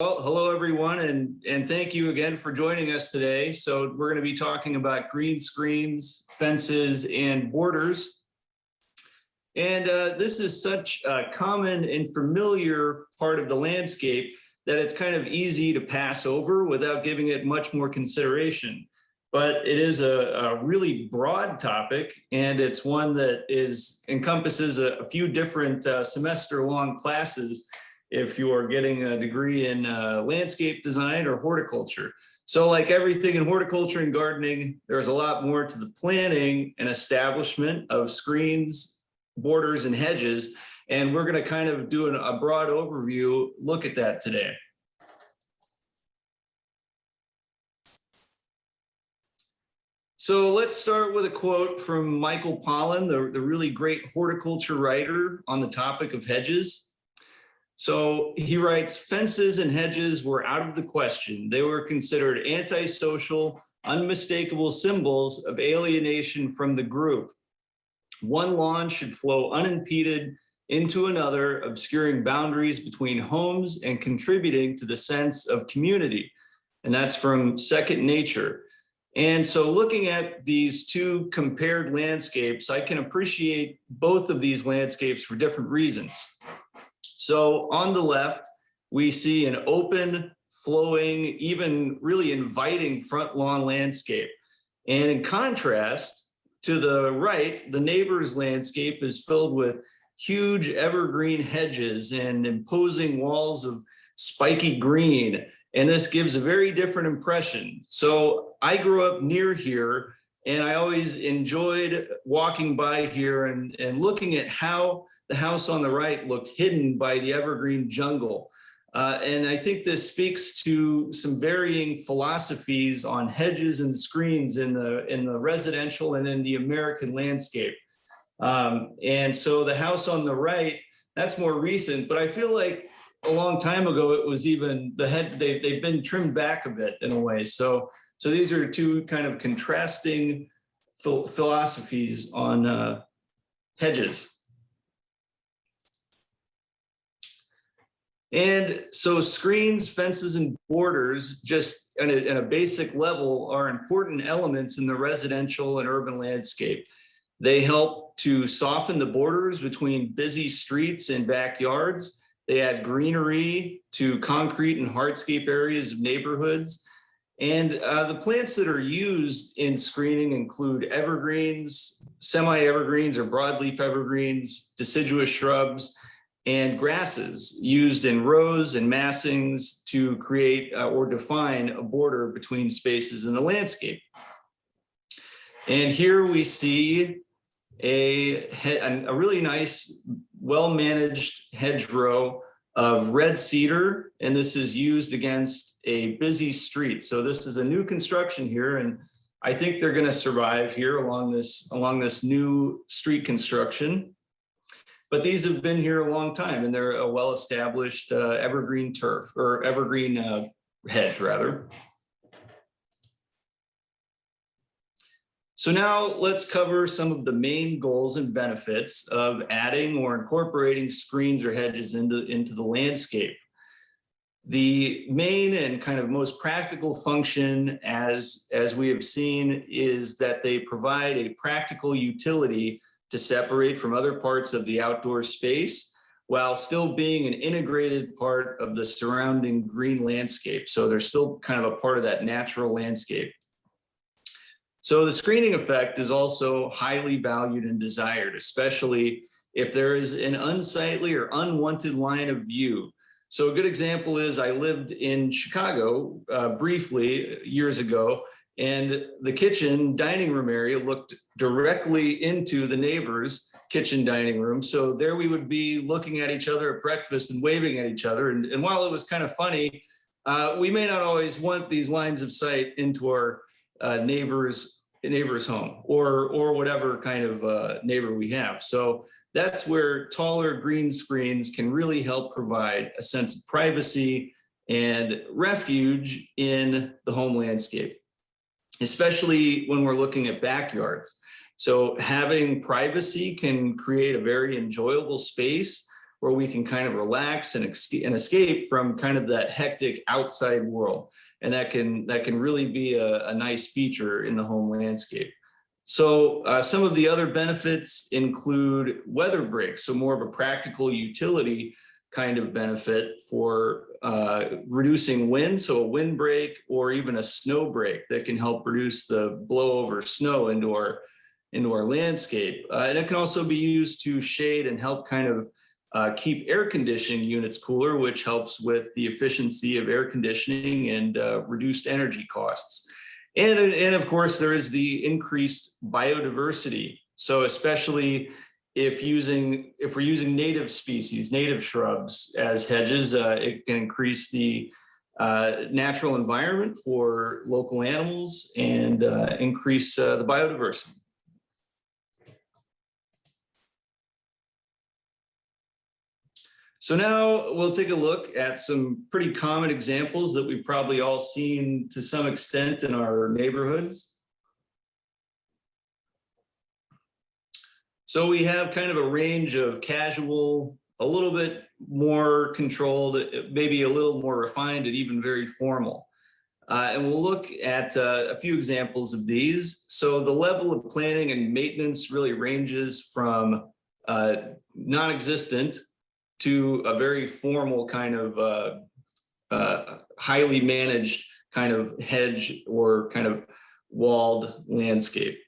Well, hello everyone, and thank you again for joining us today. So we're going to be talking about green screens, fences, and borders. And this is such a common and familiar part of the landscape that it's kind of easy to pass over without giving it much more consideration. But it is a really broad topic, and it's one that encompasses a few different semester-long classes if you are getting a degree in landscape design or horticulture. So like everything in horticulture and gardening, there's a lot more to the planning and establishment of screens, borders, and hedges. And we're gonna kind of do a broad overview look at that today. So let's start with a quote from Michael Pollan, the really great horticulture writer on the topic of hedges. So he writes, "Fences and hedges were out of the question. They were considered antisocial, unmistakable symbols of alienation from the group. One lawn should flow unimpeded into another, obscuring boundaries between homes and contributing to the sense of community." And that's from Second Nature. And so looking at these two compared landscapes, I can appreciate both of these landscapes for different reasons. So on the left, we see an open, flowing, even really inviting front lawn landscape. And in contrast, to the right, the neighbor's landscape is filled with huge evergreen hedges and imposing walls of spiky green. And this gives a very different impression. So I grew up near here, and I always enjoyed walking by here and looking at how the house on the right looked hidden by the evergreen jungle. And I think this speaks to some varying philosophies on hedges and screens in the residential and in the American landscape. And so the house on the right, that's more recent, but I feel like a long time ago, it was even they've been trimmed back a bit in a way. So these are two kind of contrasting philosophies on hedges. And so screens, fences, and borders, just at a basic level, are important elements in the residential and urban landscape. They help to soften the borders between busy streets and backyards. They add greenery to concrete and hardscape areas of neighborhoods. And the plants that are used in screening include evergreens, semi-evergreens or broadleaf evergreens, deciduous shrubs, and grasses used in rows and massings to create or define a border between spaces in the landscape. And here we see a really nice, well-managed hedgerow of red cedar, and this is used against a busy street. So this is a new construction here, and I think they're going to survive here along this new street construction. But these have been here a long time, and they're a well-established evergreen turf, or evergreen hedge, rather. So now let's cover some of the main goals and benefits of adding or incorporating screens or hedges into the landscape. The main and kind of most practical function, as we have seen, is that they provide a practical utility to separate from other parts of the outdoor space while still being an integrated part of the surrounding green landscape. So they're still kind of a part of that natural landscape. So the screening effect is also highly valued and desired, especially if there is an unsightly or unwanted line of view. So a good example is I lived in Chicago briefly years ago, and the kitchen dining room area looked directly into the neighbor's kitchen dining room. So there we would be looking at each other at breakfast and waving at each other. And while it was kind of funny, we may not always want these lines of sight into our neighbor's home or whatever kind of neighbor we have. So that's where taller green screens can really help provide a sense of privacy and refuge in the home landscape, especially when we're looking at backyards. So having privacy can create a very enjoyable space where we can kind of relax and escape from kind of that hectic outside world. And that can really be a nice feature in the home landscape. So some of the other benefits include weather breaks, so more of a practical utility kind of benefit for reducing wind, so a windbreak or even a snow break that can help reduce the blowover snow into our landscape. And it can also be used to shade and help kind of keep air conditioning units cooler, which helps with the efficiency of air conditioning and reduced energy costs. And of course, there is the increased biodiversity. So especially if we're using native species, native shrubs as hedges, it can increase the natural environment for local animals and increase the biodiversity. So now we'll take a look at some pretty common examples that we've probably all seen to some extent in our neighborhoods. So we have kind of a range of casual, a little bit more controlled, maybe a little more refined, and even very formal. And we'll look at a few examples of these. So the level of planning and maintenance really ranges from non-existent to a very formal kind of highly managed kind of hedge or kind of walled landscape.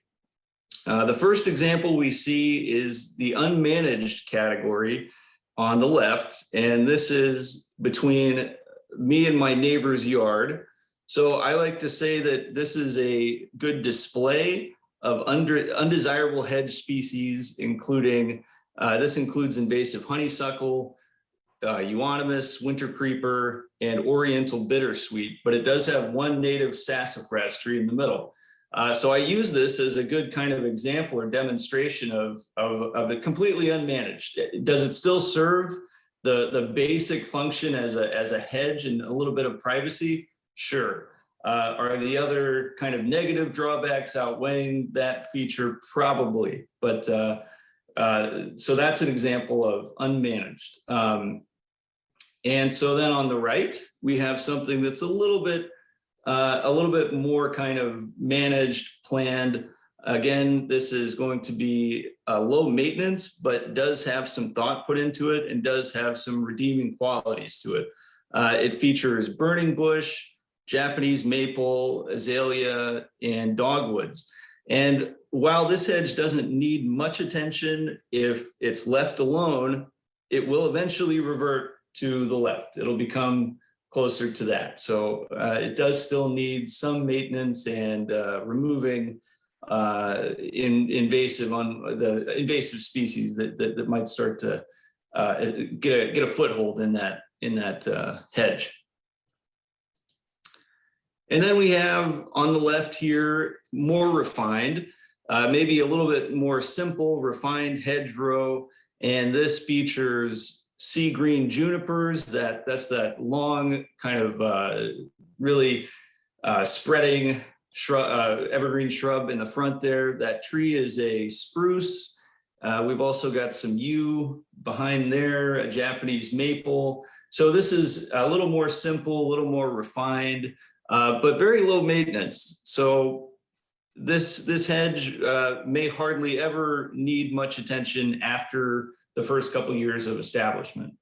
The first example we see is the unmanaged category on the left, and this is between me and my neighbor's yard. So I like to say that this is a good display of undesirable hedge species, including this includes invasive honeysuckle, euonymus, winter creeper, and oriental bittersweet, but it does have one native sassafras tree in the middle. So I use this as a good kind of example or demonstration of it completely unmanaged. Does it still serve the basic function as a hedge and a little bit of privacy? Sure. Are the other kind of negative drawbacks outweighing that feature? Probably, but so that's an example of unmanaged. And so then on the right, we have something that's a little bit more kind of managed, planned. Again, this is going to be low maintenance, but does have some thought put into it and does have some redeeming qualities to it. It features burning bush, Japanese maple, azalea, and dogwoods. And while this hedge doesn't need much attention, if it's left alone, it will eventually revert to the left. It'll become closer to that. So it does still need some maintenance and removing invasive species that might start to get a foothold in that hedge. And then we have on the left here, more refined, maybe a little bit more simple, refined hedgerow. And this features sea green junipers. That's that long kind of really spreading shrub, evergreen shrub in the front there. That tree is a spruce. We've also got some yew behind there, a Japanese maple. So this is a little more simple, a little more refined, but very low maintenance. So this hedge may hardly ever need much attention after the first couple of years of establishment.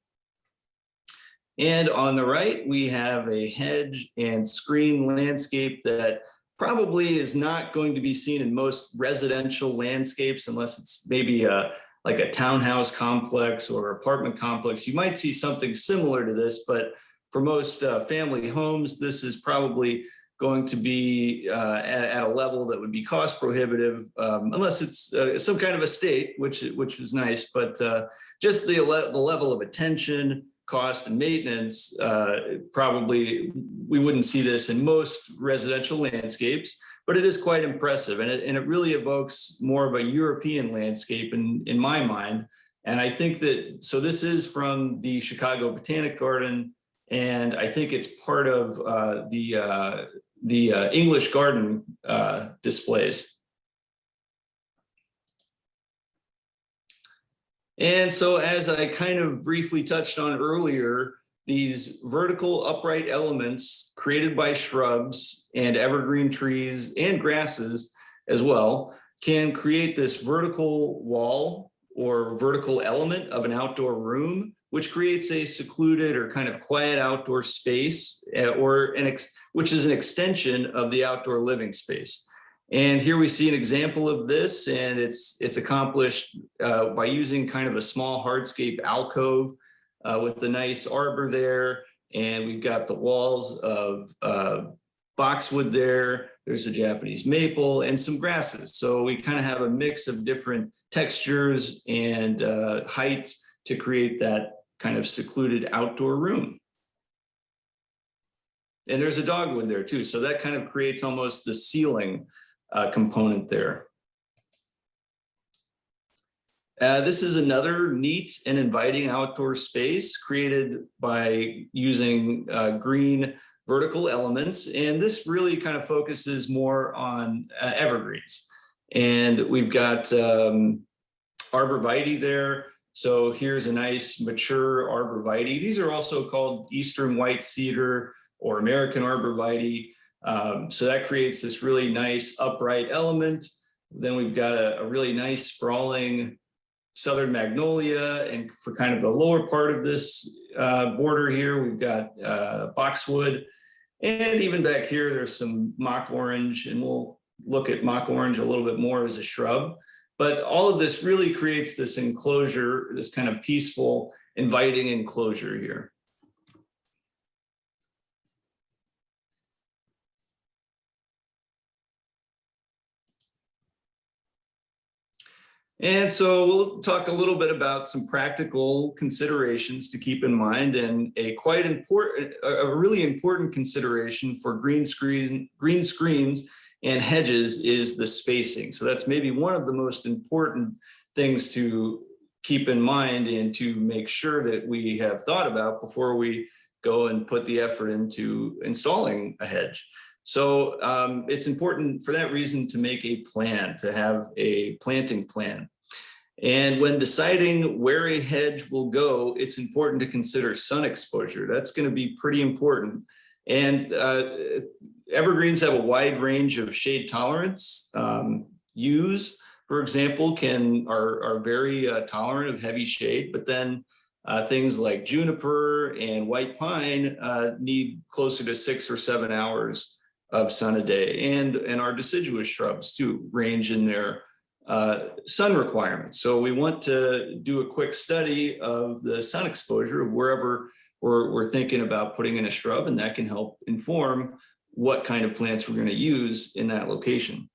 And on the right, we have a hedge and screen landscape that probably is not going to be seen in most residential landscapes unless it's maybe like a townhouse complex or apartment complex. You might see something similar to this, but for most family homes, this is probably going to be at a level that would be cost prohibitive, unless it's some kind of estate, which is nice, but just the level of attention, cost, and maintenance, probably we wouldn't see this in most residential landscapes, but it is quite impressive, and it really evokes more of a European landscape in my mind. And I think that, so this is from the Chicago Botanic Garden, and I think it's part of the English garden displays. And so as I kind of briefly touched on earlier, these vertical upright elements created by shrubs and evergreen trees and grasses as well can create this vertical wall or vertical element of an outdoor room, which creates a secluded or kind of quiet outdoor space, which is an extension of the outdoor living space. And here we see an example of this, and it's accomplished by using kind of a small hardscape alcove with the nice arbor there. And we've got the walls of boxwood there. There's a Japanese maple and some grasses. So we kind of have a mix of different textures and heights to create that kind of secluded outdoor room. And there's a dogwood there too. So that kind of creates almost the ceiling component there. This is another neat and inviting outdoor space created by using green vertical elements. And this really kind of focuses more on evergreens. And we've got arborvitae there. So here's a nice mature arborvitae. These are also called Eastern white cedar or American arborvitae. So that creates this really nice upright element. Then we've got a really nice sprawling southern magnolia. And for kind of the lower part of this border here, we've got boxwood. And even back here, there's some mock orange, and we'll look at mock orange a little bit more as a shrub. But all of this really creates this enclosure, this kind of peaceful, inviting enclosure here. And so we'll talk a little bit about some practical considerations to keep in mind, and a really important consideration for green screens and hedges is the spacing. So that's maybe one of the most important things to keep in mind and to make sure that we have thought about before we go and put the effort into installing a hedge. So it's important for that reason to make a plan, to have a planting plan. And when deciding where a hedge will go, it's important to consider sun exposure. That's going to be pretty important. And evergreens have a wide range of shade tolerance. Yews, for example, are very tolerant of heavy shade, but then things like juniper and white pine need closer to 6 or 7 hours of sun a day, and our deciduous shrubs too range in their sun requirements. So we want to do a quick study of the sun exposure of wherever we're thinking about putting in a shrub, and that can help inform what kind of plants we're going to use in that location.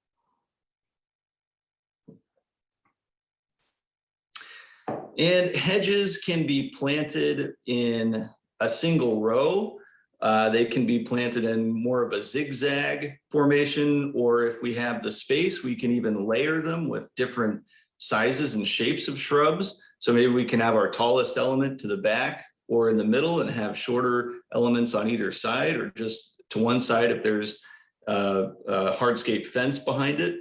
And hedges can be planted in a single row. They can be planted in more of a zigzag formation, or if we have the space, we can even layer them with different sizes and shapes of shrubs. So maybe we can have our tallest element to the back or in the middle and have shorter elements on either side, or just to one side if there's a hardscape fence behind it.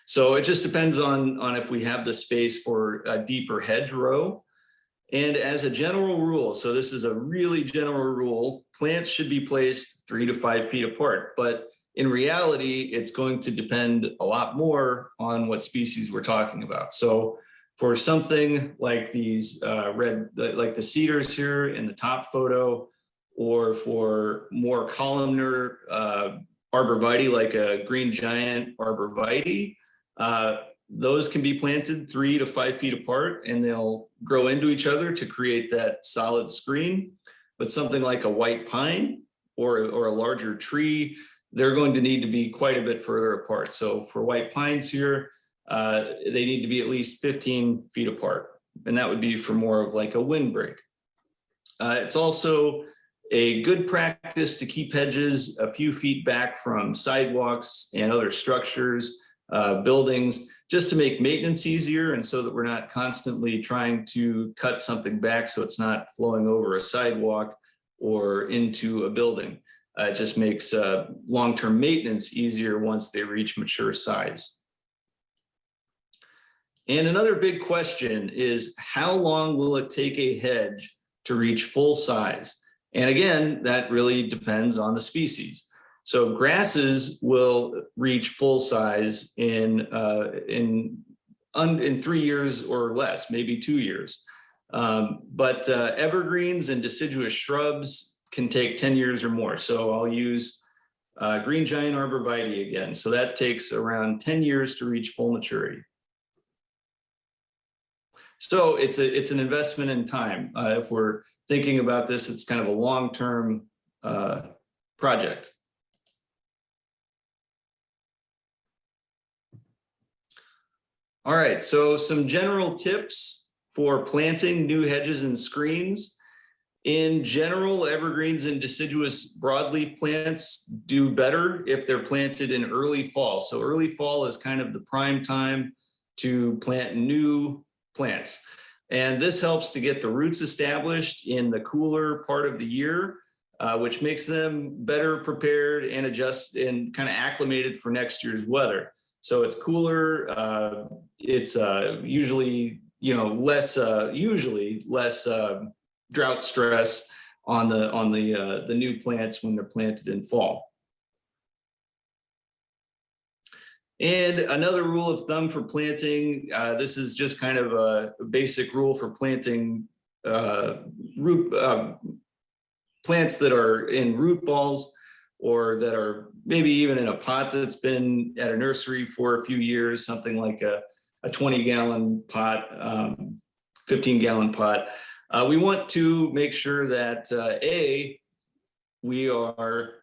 So it just depends on if we have the space for a deeper hedge row. And as a general rule, so this is a really general rule, plants should be placed 3 to 5 feet apart. But in reality, it's going to depend a lot more on what species we're talking about. So for something like these like the cedars here in the top photo, or for more columnar arborvitae, like a green giant arborvitae, those can be planted 3 to 5 feet apart, and they'll grow into each other to create that solid screen. But something like a white pine or a larger tree, they're going to need to be quite a bit further apart. So for white pines here, they need to be at least 15 feet apart, and that would be for more of like a windbreak. It's also a good practice to keep hedges a few feet back from sidewalks and other structures, buildings, just to make maintenance easier, and so that we're not constantly trying to cut something back so it's not flowing over a sidewalk or into a building. It just makes long-term maintenance easier once they reach mature size. And another big question is, how long will it take a hedge to reach full size? And again, that really depends on the species. So grasses will reach full size in 3 years or less, maybe 2 years. But evergreens and deciduous shrubs can take 10 years or more. So I'll use green giant arborvitae again. So that takes around 10 years to reach full maturity. So it's an investment in time. If we're thinking about this, it's kind of a long-term project. All right, so some general tips for planting new hedges and screens. In general, evergreens and deciduous broadleaf plants do better if they're planted in early fall. So early fall is kind of the prime time to plant new plants. And this helps to get the roots established in the cooler part of the year, which makes them better prepared and adjust and kind of acclimated for next year's weather. So it's cooler. It's usually, less drought stress on the new plants when they're planted in fall. And another rule of thumb for planting, this is just kind of a basic rule for planting plants that are in root balls, or that are maybe even in a pot that's been at a nursery for a few years, something like a 20-gallon pot, 15-gallon pot. We want to make sure that we are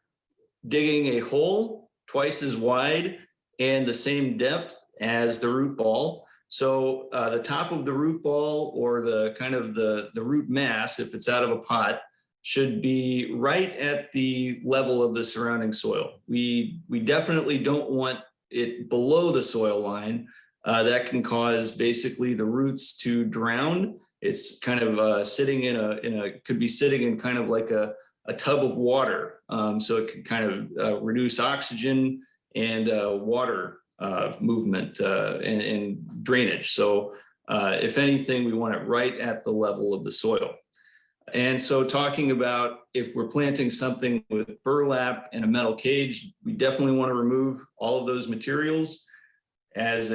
digging a hole twice as wide and the same depth as the root ball. So the top of the root ball, or the kind of the root mass, if it's out of a pot, should be right at the level of the surrounding soil. We definitely don't want it below the soil line. That can cause basically the roots to drown. It's kind of could be sitting in kind of like a tub of water. So it can kind of reduce oxygen and water movement and drainage. So if anything, we want it right at the level of the soil. And so talking about if we're planting something with burlap and a metal cage, we definitely want to remove all of those materials. As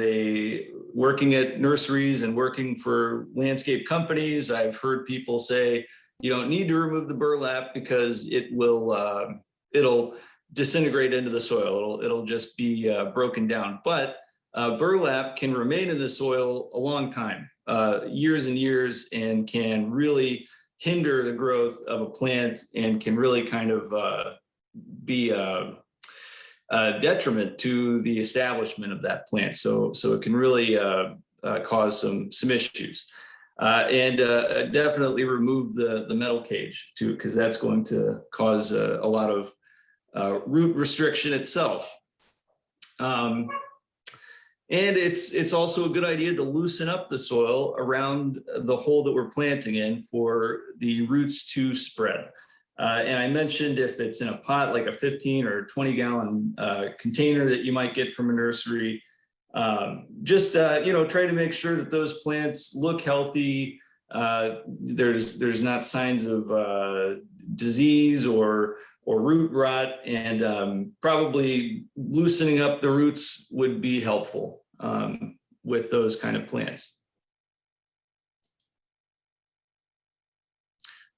working at nurseries and working for landscape companies, I've heard people say, you don't need to remove the burlap because it'll disintegrate into the soil. It'll just be broken down. But burlap can remain in the soil a long time, years and years, and can really hinder the growth of a plant, and can really kind of be a detriment to the establishment of that plant. So it can really cause some issues. And definitely remove the metal cage too, because that's going to cause a lot of root restriction itself. And it's also a good idea to loosen up the soil around the hole that we're planting in for the roots to spread. And I mentioned if it's in a pot, like a 15 or 20-gallon container that you might get from a nursery, just try to make sure that those plants look healthy. There's not signs of disease or root rot, and probably loosening up the roots would be helpful with those kind of plants.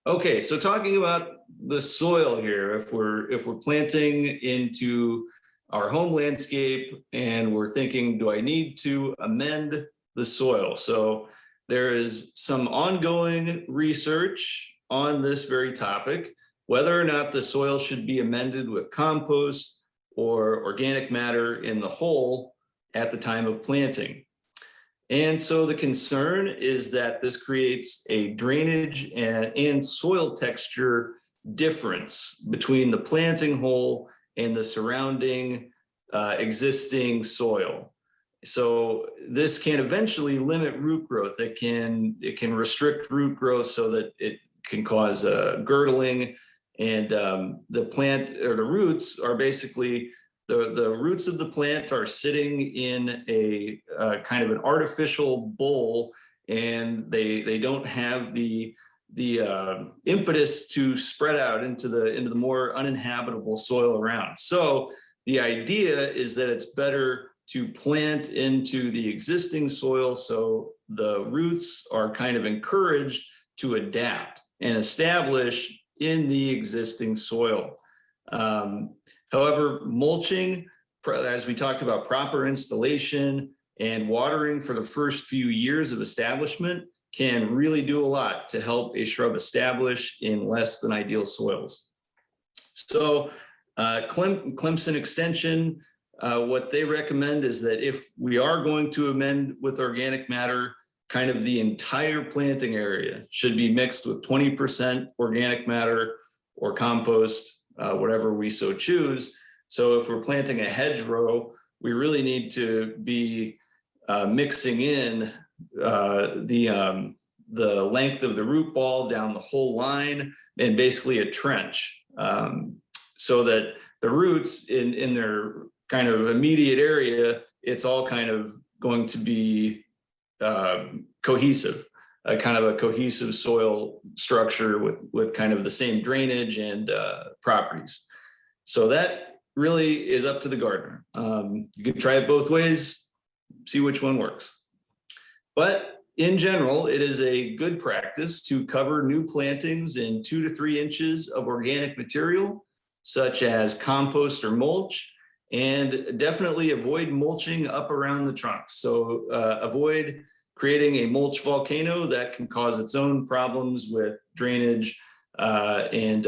Okay, so talking about the soil here, if we're planting into our home landscape and we're thinking, do I need to amend the soil? So there is some ongoing research on this very topic, whether or not the soil should be amended with compost or organic matter in the hole at the time of planting. And so the concern is that this creates a drainage and soil texture difference between the planting hole and the surrounding existing soil. So this can eventually limit root growth. It can restrict root growth so that it can cause girdling, and the plant or the roots are basically the roots of the plant are sitting in a kind of an artificial bowl, and they don't have the impetus to spread out into the more uninhabitable soil around. So the idea is that it's better to plant into the existing soil, so the roots are kind of encouraged to adapt and establish in the existing soil. However, mulching, as we talked about, proper installation and watering for the first few years of establishment can really do a lot to help a shrub establish in less than ideal soils. So Clemson Extension, what they recommend is that if we are going to amend with organic matter, kind of the entire planting area should be mixed with 20% organic matter or compost, whatever we so choose. So if we're planting a hedgerow, we really need to be mixing in the length of the root ball down the whole line, and basically a trench, so that the roots in their kind of immediate area, it's all kind of going to be cohesive, kind of a cohesive soil structure with kind of the same drainage and properties. So that really is up to the gardener. You can try it both ways, see which one works. But in general, it is a good practice to cover new plantings in 2 to 3 inches of organic material, such as compost or mulch, and definitely avoid mulching up around the trunks. So avoid creating a mulch volcano that can cause its own problems with drainage and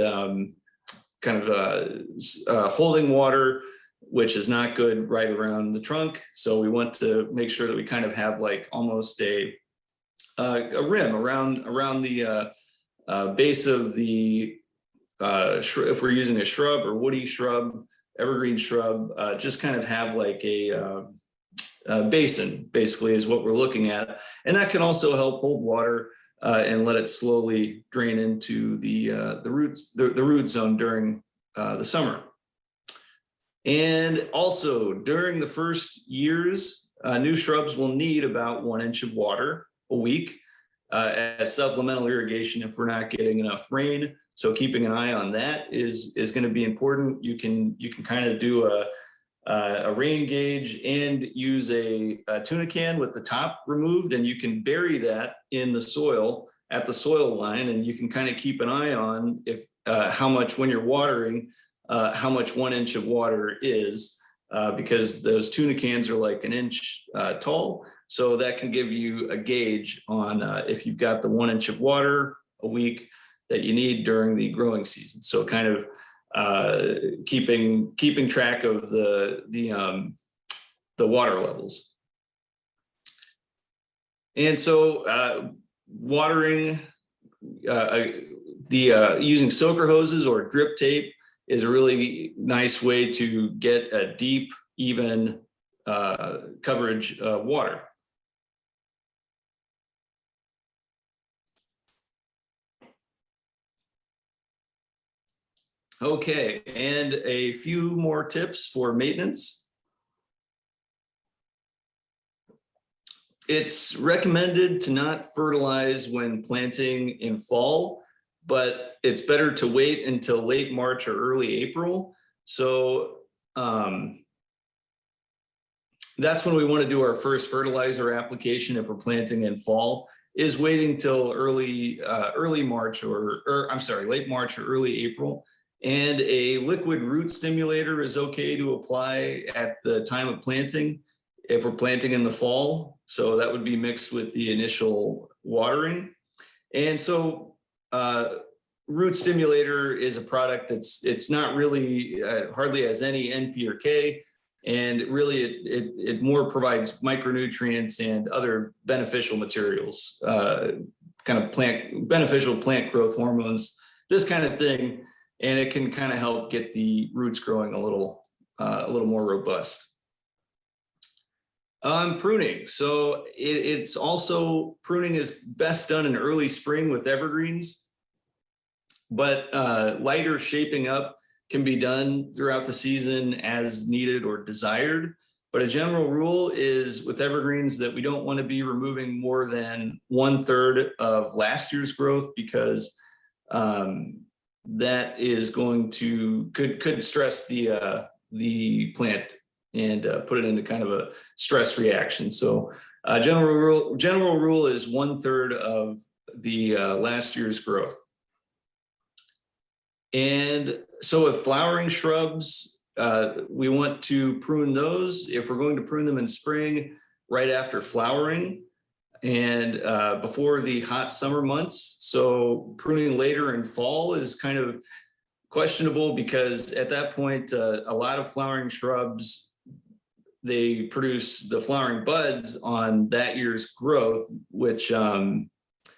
kind of holding water, which is not good right around the trunk. So we want to make sure that we kind of have like almost a rim around the base of the if we're using a shrub or woody shrub, evergreen shrub, just kind of have like a basin, basically, is what we're looking at. And that can also help hold water and let it slowly drain into the root zone during the summer. And also during the first years, new shrubs will need about 1 inch of water a week as supplemental irrigation if we're not getting enough rain. So keeping an eye on that is going to be important. You can kind of do a rain gauge and use a tuna can with the top removed, and you can bury that in the soil at the soil line, and you can kind of keep an eye on if how much, when you're watering, how much 1 inch of water is, because those tuna cans are like 1 inch tall. So that can give you a gauge on if you've got the 1 inch of water a week that you need during the growing season. So kind of keeping track of the water levels. And so watering, using soaker hoses or drip tape is a really nice way to get a deep, even coverage water. Okay, and a few more tips for maintenance. It's recommended to not fertilize when planting in fall, but it's better to wait until late March or early April. So that's when we want to do our first fertilizer application if we're planting in fall, is waiting till late March or I'm sorry, late March or early April. And a liquid root stimulator is okay to apply at the time of planting if we're planting in the fall. So that would be mixed with the initial watering. And so root stimulator is a product it's not really hardly has any NP or K, and really it more provides micronutrients and other beneficial materials, kind of beneficial plant growth hormones, this kind of thing. And it can kind of help get the roots growing a little more robust. Pruning. So it's also, pruning is best done in early spring with evergreens, but lighter shaping up can be done throughout the season as needed or desired. But a general rule is with evergreens that we don't want to be removing more than 1/3 of last year's growth, because that is going to could stress the plant and put it into kind of a stress reaction. So general rule is 1/3 of the last year's growth. And so with flowering shrubs, we want to prune those if we're going to prune them in spring, right after flowering and before the hot summer months. So pruning later in fall is kind of questionable, because at that point, a lot of flowering shrubs, they produce the flowering buds on that year's growth, which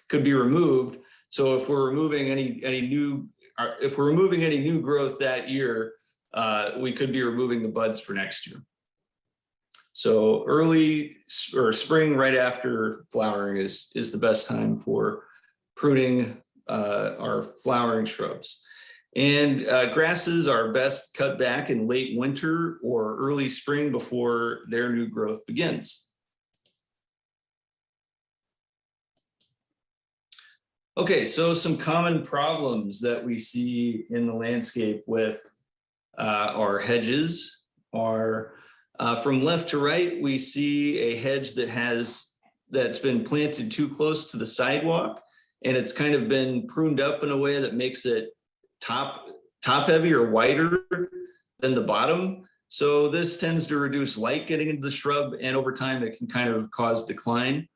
could be removed. So if we're removing any new growth that year, we could be removing the buds for next year. So early or spring, right after flowering, is the best time for pruning our flowering shrubs. And grasses are best cut back in late winter or early spring before their new growth begins. Okay, so some common problems that we see in the landscape with our hedges are, from left to right, we see a hedge that's been planted too close to the sidewalk, and it's kind of been pruned up in a way that makes it top heavy or wider than the bottom. So this tends to reduce light getting into the shrub, and over time it can kind of cause decline.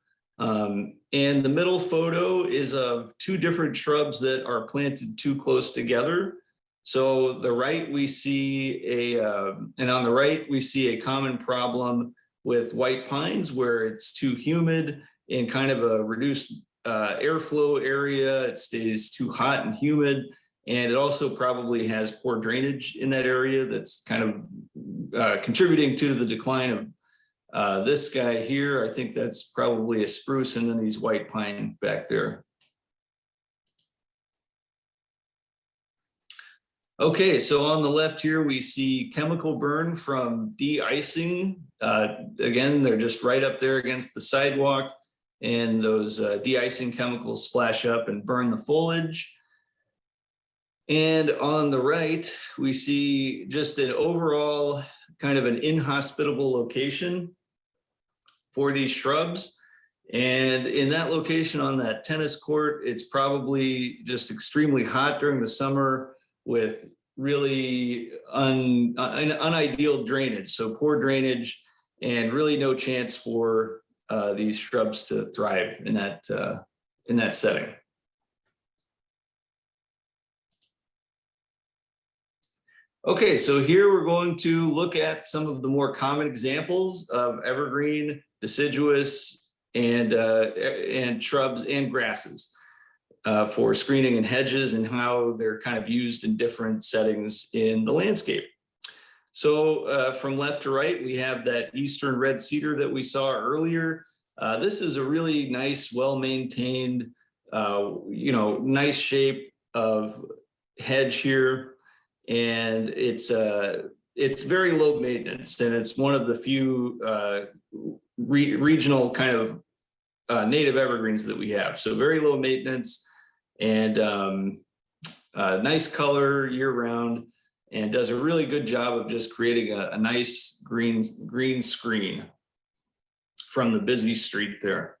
And the middle photo is of two different shrubs that are planted too close together. So the right we see and on the right we see a common problem with white pines, where it's too humid and kind of a reduced airflow area. It stays too hot and humid, and it also probably has poor drainage in that area that's kind of contributing to the decline of this guy here. I think that's probably a spruce, and then these white pine back there. Okay, so on the left here, we see chemical burn from de-icing. Again, they're just right up there against the sidewalk, and those de-icing chemicals splash up and burn the foliage. And on the right, we see just an overall kind of an inhospitable location for these shrubs. And in that location on that tennis court, it's probably just extremely hot during the summer, with really unideal drainage, so poor drainage, and really no chance for these shrubs to thrive in that setting. Okay, so here we're going to look at some of the more common examples of evergreen, deciduous, and shrubs and grasses for screening and hedges, and how they're kind of used in different settings in the landscape. So from left to right, we have that eastern red cedar that we saw earlier. This is a really nice, well-maintained, nice shape of hedge here. And it's very low maintenance, and it's one of the few regional kind of native evergreens that we have. So very low maintenance, and nice color year round, and does a really good job of just creating a nice green screen from the busy street there.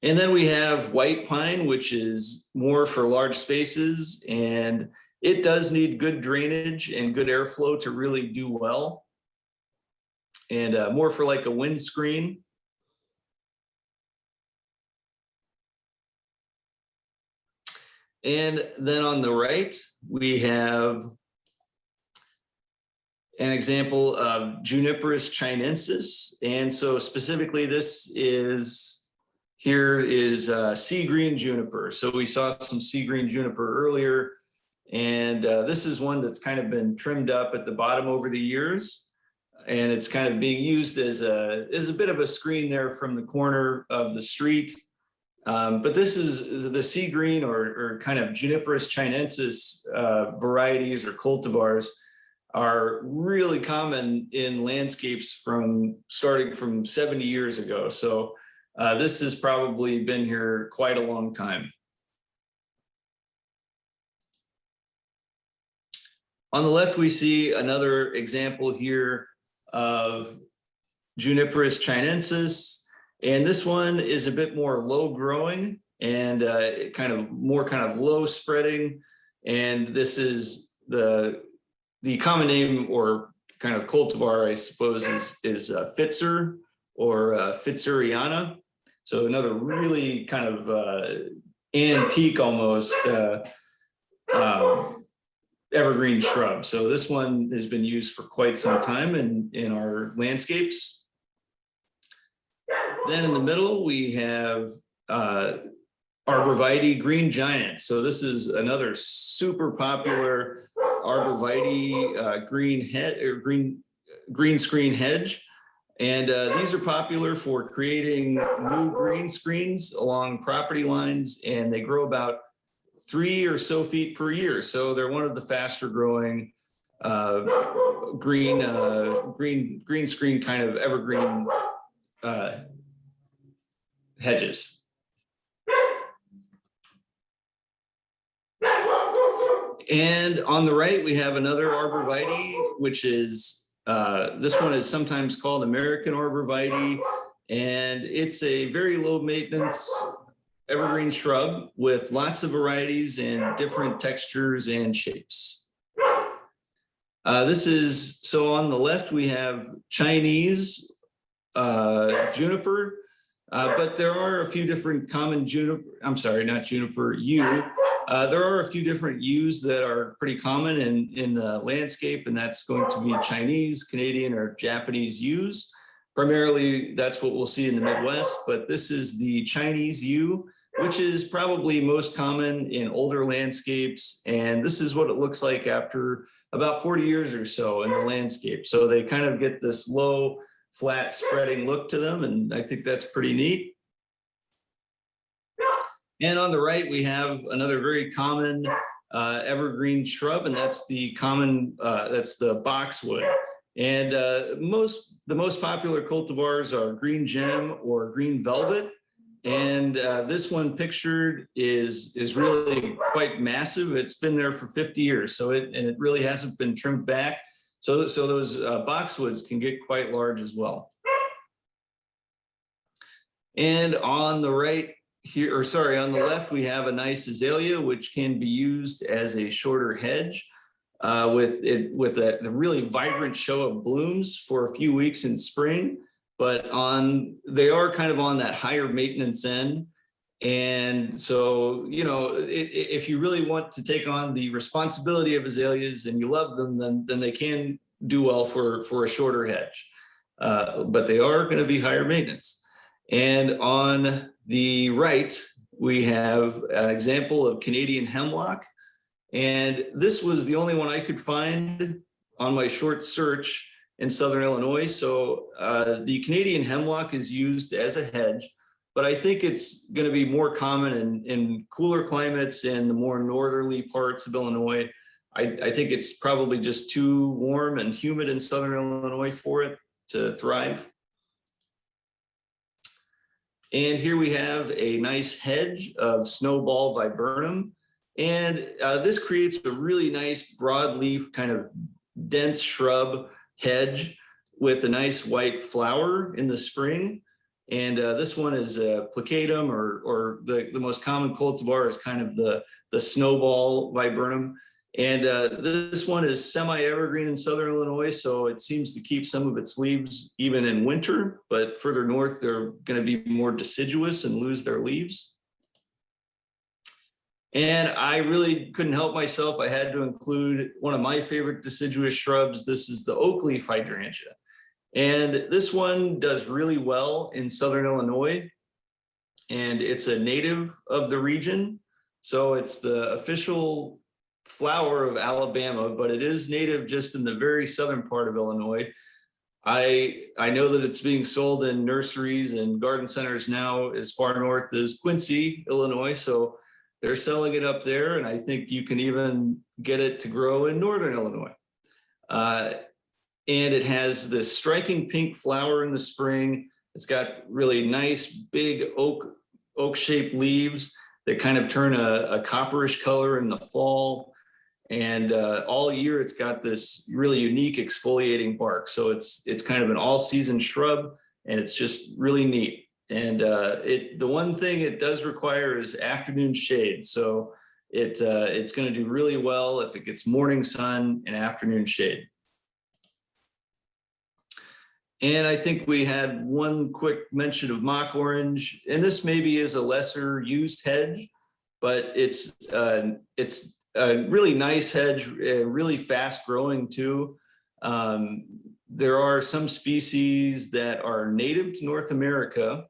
And then we have white pine, which is more for large spaces, and it does need good drainage and good airflow to really do well, and more for like a windscreen. And then on the right, we have an example of Juniperus chinensis. And so specifically here is sea green juniper. So we saw some sea green juniper earlier, and this is one that's kind of been trimmed up at the bottom over the years, and it's kind of being used as a bit of a screen there from the corner of the street. But this is the sea green or kind of Juniperus chinensis varieties or cultivars are really common in landscapes starting from 70 years ago. So this has probably been here quite a long time. On the left, we see another example here of Juniperus chinensis. And this one is a bit more low growing and kind of low spreading. And this is the common name or kind of cultivar, I suppose, is Pfizer or Pfizeriana. So another really kind of antique almost evergreen shrub. So this one has been used for quite some time in our landscapes. Then in the middle, we have arborvitae green giant. So this is another super popular arborvitae green screen hedge. And these are popular for creating new green screens along property lines, and they grow about 3 or so feet per year. So they're one of the faster growing green screen kind of evergreen hedges. And on the right, we have another arborvitae, which is, this one is sometimes called American arborvitae, and it's a very low maintenance evergreen shrub with lots of varieties and different textures and shapes. So on the left, we have Chinese juniper, but there are a few different common yew. There are a few different yews that are pretty common in the landscape, and that's going to be Chinese, Canadian, or Japanese yews. Primarily, that's what we'll see in the Midwest, but this is the Chinese yew, which is probably most common in older landscapes. And this is what it looks like after about 40 years or so in the landscape. So they kind of get this low, flat spreading look to them. And I think that's pretty neat. And on the right, we have another very common evergreen shrub, and that's the boxwood. And the most popular cultivars are green gem or green velvet. And this one pictured is really quite massive. It's been there for 50 years, so it really hasn't been trimmed back. So those boxwoods can get quite large as well. And on the right here, on the left, we have a nice azalea, which can be used as a shorter hedge with a really vibrant show of blooms for a few weeks in spring. But they are kind of on that higher maintenance end. And so, if you really want to take on the responsibility of azaleas and you love them, then they can do well for a shorter hedge. But they are going to be higher maintenance. And on the right, we have an example of Canadian hemlock. And this was the only one I could find on my short search in Southern Illinois. So the Canadian hemlock is used as a hedge, but I think it's going to be more common in cooler climates in the more northerly parts of Illinois. I think it's probably just too warm and humid in Southern Illinois for it to thrive. And here we have a nice hedge of snowball viburnum. And this creates a really nice broadleaf kind of dense shrub hedge with a nice white flower in the spring. And this one is plicatum, or the most common cultivar is kind of the snowball viburnum. And this one is semi-evergreen in Southern Illinois, so it seems to keep some of its leaves even in winter, but further north, they're going to be more deciduous and lose their leaves. And I really couldn't help myself. I had to include one of my favorite deciduous shrubs. This is the oak leaf hydrangea. And this one does really well in Southern Illinois. And it's a native of the region. So it's the official flower of Alabama, but it is native just in the very southern part of Illinois. I know that it's being sold in nurseries and garden centers now as far north as Quincy, Illinois. So they're selling it up there, and I think you can even get it to grow in northern Illinois. Uh, and it has this striking pink flower in the spring. It's got really nice big oak shaped leaves that kind of turn a copperish color in the fall. And all year it's got this really unique exfoliating bark. So it's kind of an all season shrub, and it's just really neat. And the one thing it does require is afternoon shade. So it's going to do really well if it gets morning sun and afternoon shade. And I think we had one quick mention of mock orange, and this maybe is a lesser used hedge, but it's a really nice hedge, really fast growing too. There are some species that are native to North America,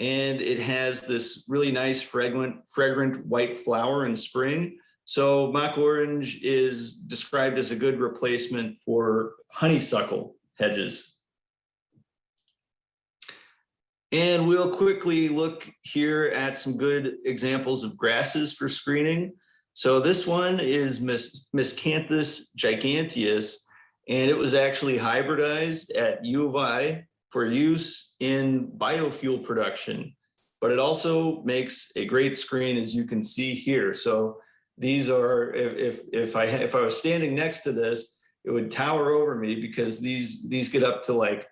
and it has this really nice fragrant white flower in spring. So mock orange is described as a good replacement for honeysuckle hedges. And we'll quickly look here at some good examples of grasses for screening. So this one is Miscanthus giganteus, and it was actually hybridized at U of I for use in biofuel production, but it also makes a great screen, as you can see here. So these are, if I was standing next to this, it would tower over me, because these get up to like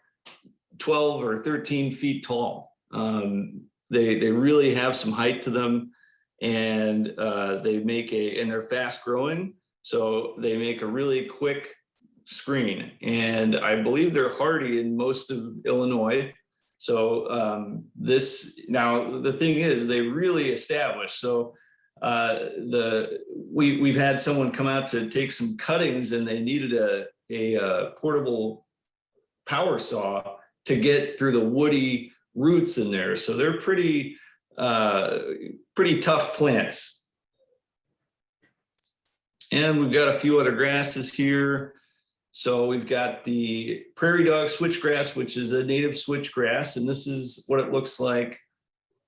12 or 13 feet tall. They really have some height to them, and and they're fast growing, so they make a really quick screen. And I believe they're hardy in most of Illinois. So now the thing is, they really establish. So we've had someone come out to take some cuttings, and they needed a portable power saw to get through the woody roots in there. So they're pretty tough plants. And we've got a few other grasses here. So we've got the prairie dog switchgrass, which is a native switchgrass. And this is what it looks like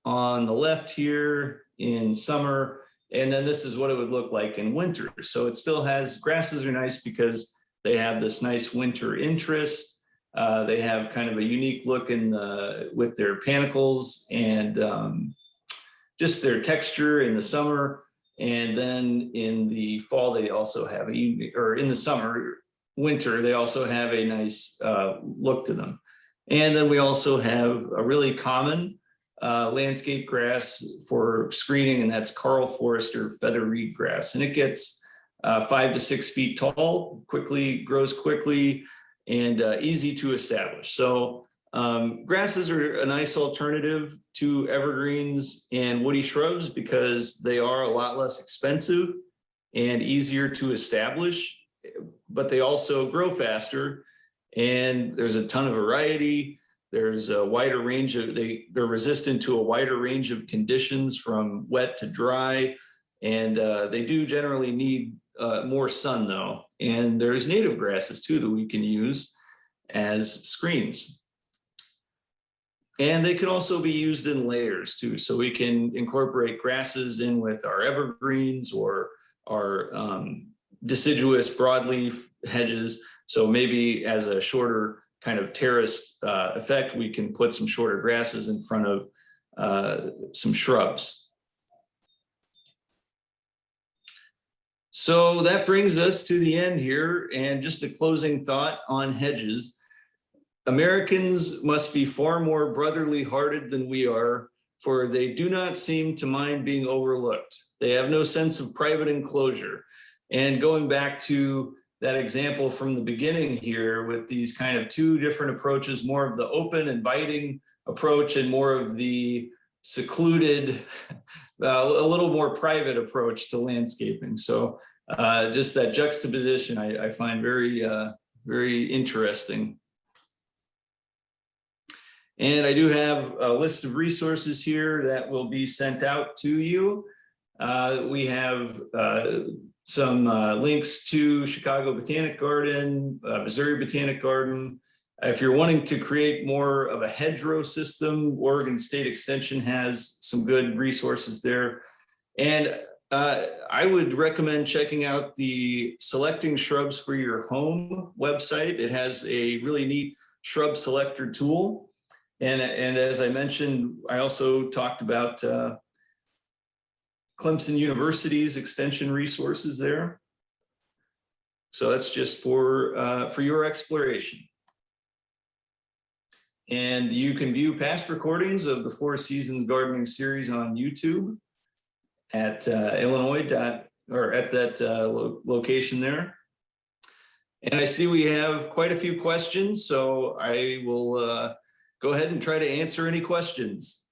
on the left here in summer. And then this is what it would look like in winter. So it still has, grasses are nice because they have this nice winter interest. They have kind of a unique look with their panicles, and just their texture in the summer. And then in the fall, they also have winter, they also have a nice look to them. And then we also have a really common landscape grass for screening, and that's Karl Forester feather reed grass. And it gets 5 to 6 feet tall, grows quickly, and easy to establish. So grasses are a nice alternative to evergreens and woody shrubs, because they are a lot less expensive and easier to establish, but they also grow faster, and there's a ton of variety. There's a wider range of, they're resistant to a wider range of conditions, from wet to dry, and they do generally need more sun though. And there's native grasses too that we can use as screens. And they can also be used in layers too. So we can incorporate grasses in with our evergreens or our deciduous broadleaf hedges. So maybe as a shorter kind of terraced effect, we can put some shorter grasses in front of some shrubs. So that brings us to the end here, and just a closing thought on hedges. Americans must be far more brotherly hearted than we are, for they do not seem to mind being overlooked. They have no sense of private enclosure. And going back to that example from the beginning here, with these kind of two different approaches, more of the open, inviting approach, and more of the secluded, a little more private approach to landscaping. So just that juxtaposition I find very, very interesting. And I do have a list of resources here that will be sent out to you. We have some links to Chicago Botanic Garden, Missouri Botanic Garden, If you're wanting to create more of a hedgerow system, Oregon State Extension has some good resources there. And I would recommend checking out the Selecting Shrubs for Your Home website. It has a really neat shrub selector tool. And as I mentioned, I also talked about Clemson University's extension resources there. So that's just for your exploration. And you can view past recordings of the Four Seasons Gardening Series on YouTube at or at that location there. And I see we have quite a few questions, so I will go ahead and try to answer any questions.